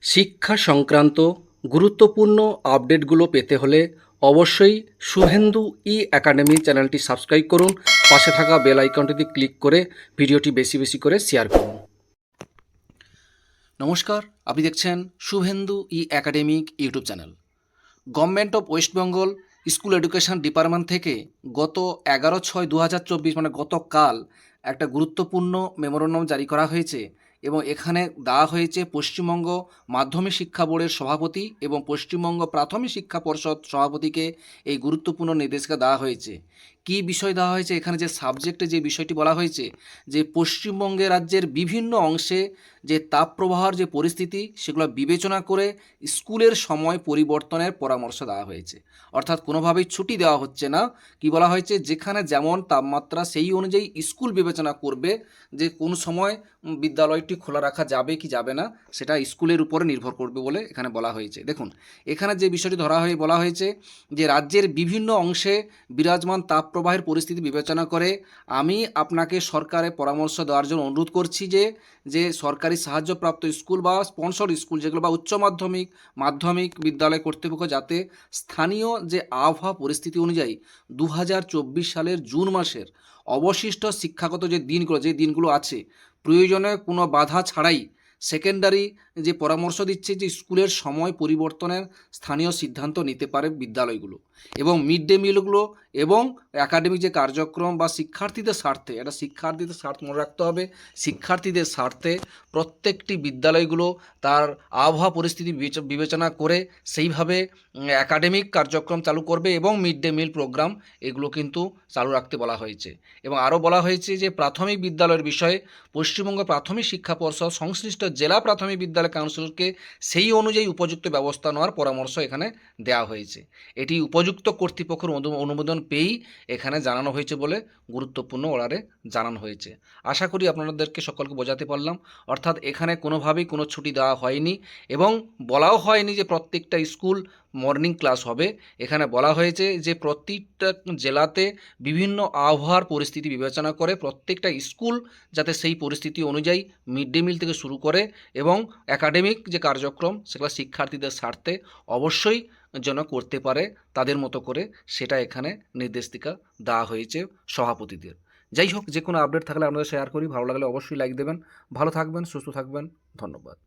শিক্ষা সংক্রান্ত গুরুত্বপূর্ণ আপডেটগুলো পেতে হলে অবশ্যই শুভেন্দু ই একাডেমি চ্যানেলটি সাবস্ক্রাইব করুন। পাশে থাকা বেল আইকনটিতে ক্লিক করে ভিডিওটি বেশি বেশি করে শেয়ার করুন। নমস্কার, আপনি দেখছেন Shubhendu e academic YouTube channel. Government of West Bengal school education department থেকে গত 11/6/2024 মানে গতকাল একটা গুরুত্বপূর্ণ মেমোরেন্ডাম জারি করা হয়েছে এবং এখানে দেওয়া হয়েছে পশ্চিমবঙ্গ মাধ্যমিক শিক্ষা বোর্ডের সভাপতি এবং পশ্চিমবঙ্গ প্রাথমিক শিক্ষা পর্ষদ সভাপতিকে এই গুরুত্বপূর্ণ নির্দেশিকা দেওয়া হয়েছে। কী বিষয় দেওয়া হয়েছে, এখানে যে সাবজেক্টে যে বিষয়টি বলা হয়েছে যে পশ্চিমবঙ্গে রাজ্যের বিভিন্ন অংশে যে তাপপ্রবাহের যে পরিস্থিতি সেগুলো বিবেচনা করে স্কুলের সময় পরিবর্তনের পরামর্শ দেওয়া হয়েছে। অর্থাৎ কোনোভাবেই ছুটি দেওয়া হচ্ছে না। কি বলা হয়েছে, যেখানে যেমন তাপমাত্রা সেই অনুযায়ী স্কুল বিবেচনা করবে যে কোন সময় বিদ্যালয়টি খোলা রাখা যাবে কি যাবে না, সেটা স্কুলের উপরে নির্ভর করবে বলে এখানে বলা হয়েছে। দেখুন, এখানে যে বিষয়টি বলা হয়েছে যে রাজ্যের বিভিন্ন অংশে বিরাজমান তাপপ্রবাহের পরিস্থিতি বিবেচনা করে আমি আপনাকে সরকারের পরামর্শ দেওয়ার জন্য অনুরোধ করছি যে সরকারি সাহায্যপ্রাপ্ত স্কুল বা স্পন্সর স্কুল যেগুলো বা উচ্চ মাধ্যমিক মাধ্যমিক বিদ্যালয় কর্তৃপক্ষ যাতে স্থানীয় যে আবহাওয়া পরিস্থিতি অনুযায়ী 2024 সালের জুন মাসের অবশিষ্ট শিক্ষাগত যে দিনগুলো আছে প্রয়োজনে কোনো বাধা ছাড়াই সেকেন্ডারি যে পরামর্শ দিচ্ছে যে স্কুলের সময় পরিবর্তনের স্থানীয় সিদ্ধান্ত নিতে পারে বিদ্যালয়গুলো এবং মিড ডে মিলগুলো এবং একাডেমিক যে কার্যক্রম বা শিক্ষার্থীদের স্বার্থে, এটা শিক্ষার্থীদের স্বার্থ মনে রাখতে হবে, শিক্ষার্থীদের স্বার্থে প্রত্যেকটি বিদ্যালয়গুলো তার আবহাওয়া পরিস্থিতি বিবেচনা করে সেইভাবে একাডেমিক কার্যক্রম চালু করবে এবং মিড ডে মিল প্রোগ্রাম এগুলো কিন্তু চালু রাখতে বলা হয়েছে। এবং আরও বলা হয়েছে যে প্রাথমিক বিদ্যালয়ের বিষয়ে পশ্চিমবঙ্গ প্রাথমিক শিক্ষা পর্ষদ সংশ্লিষ্ট জেলা প্রাথমিক বিদ্যালয় কাউন্সিলকে সেই অনুযায়ী উপযুক্ত ব্যবস্থা নেওয়ার পরামর্শ এখানে দেওয়া হয়েছে। এটি উপযুক্ত কর্তৃপক্ষের অনুমোদন পেয়েই এখানে জানানো হয়েছে বলে গুরুত্বপূর্ণ অর্ডারে জানানো হয়েছে। আশা করি আপনাদেরকে সকলকে বোঝাতে পারলাম। অর্থাৎ এখানে কোনোভাবেই কোনো ছুটি দেওয়া হয়নি এবং বলাও হয়নি যে প্রত্যেকটা স্কুল মর্নিং ক্লাস হবে। এখানে বলা হয়েছে যে প্রত্যেকটা জেলাতে বিভিন্ন আবহাওয়ার পরিস্থিতি বিবেচনা করে প্রত্যেকটা স্কুল যাতে সেই পরিস্থিতি অনুযায়ী মিড ডে মিল থেকে শুরু করে এবং একাডেমিক যে কার্যক্রম সেগুলো শিক্ষার্থীদের স্বার্থে অবশ্যই যেন করতে পারে তাদের মতো করে, সেটা এখানে নির্দেশিকা দেওয়া হয়েছে সভাপতিদের। যাই হোক, যে কোনো আপডেট থাকলে আপনাদের শেয়ার করি, ভালো লাগলে অবশ্যই লাইক দেবেন। ভালো থাকবেন, সুস্থ থাকবেন, ধন্যবাদ।